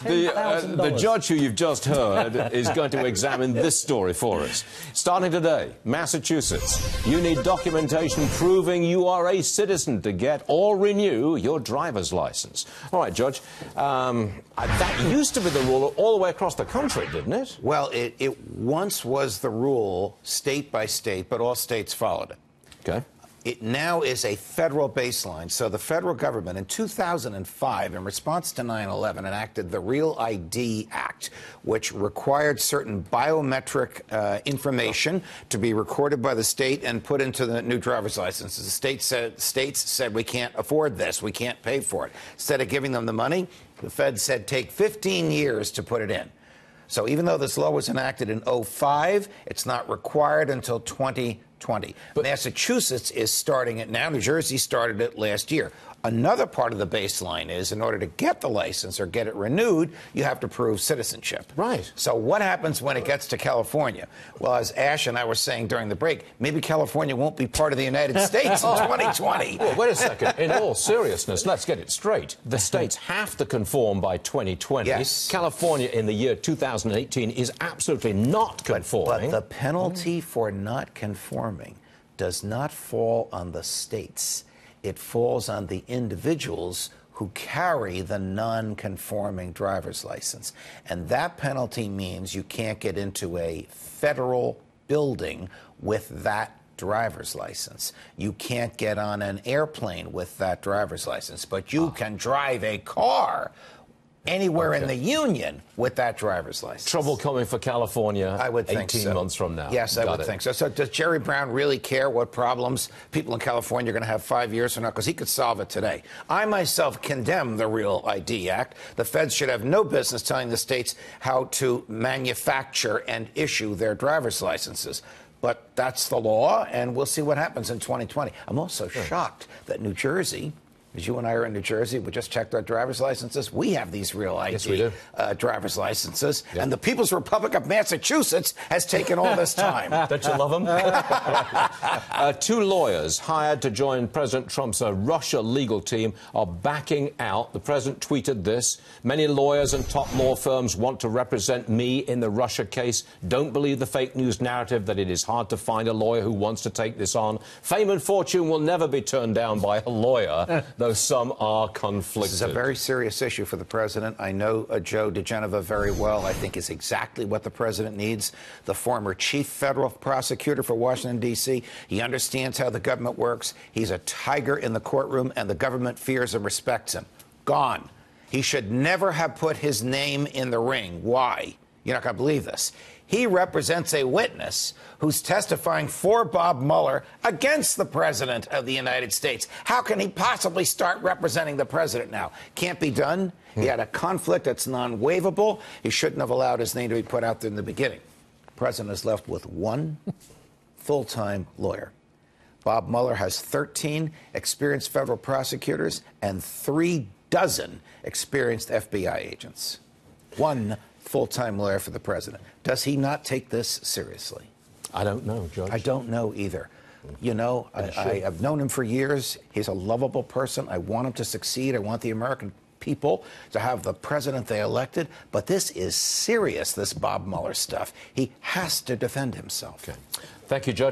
The judge who you've just heard is going to examine this story for us. Starting today, Massachusetts, you need documentation proving you are a citizen to get or renew your driver's license. All right, Judge, that used to be the rule all the way across the country, didn't it? Well, it once was the rule state by state, but all states followed it. Okay. It now is a federal baseline. So the federal government in 2005, in response to 9/11, enacted the Real ID Act, which required certain biometric information to be recorded by the state and put into the new driver's licenses. The states said, we can't afford this. We can't pay for it. Instead of giving them the money, the Fed said, take 15 years to put it in. So even though this law was enacted in 2005, it's not required until 2020. But Massachusetts is starting it now. New Jersey started it last year. Another part of the baseline is, in order to get the license or get it renewed, you have to prove citizenship. Right. So what happens when it gets to California? Well, as Ash and I were saying during the break, maybe California won't be part of the United States in 2020. Well, wait a second. In all seriousness, let's get it straight. The states have to conform by 2020. Yes. California in the year 2018 is absolutely not conforming. But the penalty for not conforming does not fall on the states. It falls on the individuals who carry the non-conforming driver's license. And that penalty means you can't get into a federal building with that driver's license. You can't get on an airplane with that driver's license, but you can drive a car anywhere in the union with that driver's license. Trouble coming for California, I would think 18 months from now. Yes, I would think so. So does Jerry Brown really care what problems people in California are going to have 5 years from now? Because he could solve it today. I myself condemn the Real ID Act. The feds should have no business telling the states how to manufacture and issue their driver's licenses. But that's the law, and we'll see what happens in 2020. I'm also shocked that New Jersey, as you and I are in New Jersey, we just checked our driver's licenses. We have these Real ID driver's licenses. Yep. And the People's Republic of Massachusetts has taken all this time. Don't you love them? 2 lawyers hired to join President Trump's Russia legal team are backing out. The president tweeted this: many lawyers and top law firms want to represent me in the Russia case. Don't believe the fake news narrative that it is hard to find a lawyer who wants to take this on. Fame and fortune will never be turned down by a lawyer, though some are conflicted. This is a very serious issue for the president. I know Joe DeGeneva very well. I think is exactly what the president needs. The former chief federal prosecutor for Washington, D.C. He understands how the government works. He's a tiger in the courtroom, and the government fears and respects him. Gone. He should never have put his name in the ring. Why? You're not going to believe this. He represents a witness who's testifying for Bob Mueller against the President of the United States. How can he possibly start representing the President now? Can't be done. He had a conflict that's non-waivable. He shouldn't have allowed his name to be put out there in the beginning. The President is left with 1 full-time lawyer. Bob Mueller has 13 experienced federal prosecutors and 3 dozen experienced FBI agents. 1 full-time lawyer for the president. Does he not take this seriously? I don't know, Judge. I don't know either. You know, I have known him for years. He's a lovable person. I want him to succeed. I want the American people to have the president they elected. But this is serious, this Bob Mueller stuff. He has to defend himself. Okay. Thank you, Judge.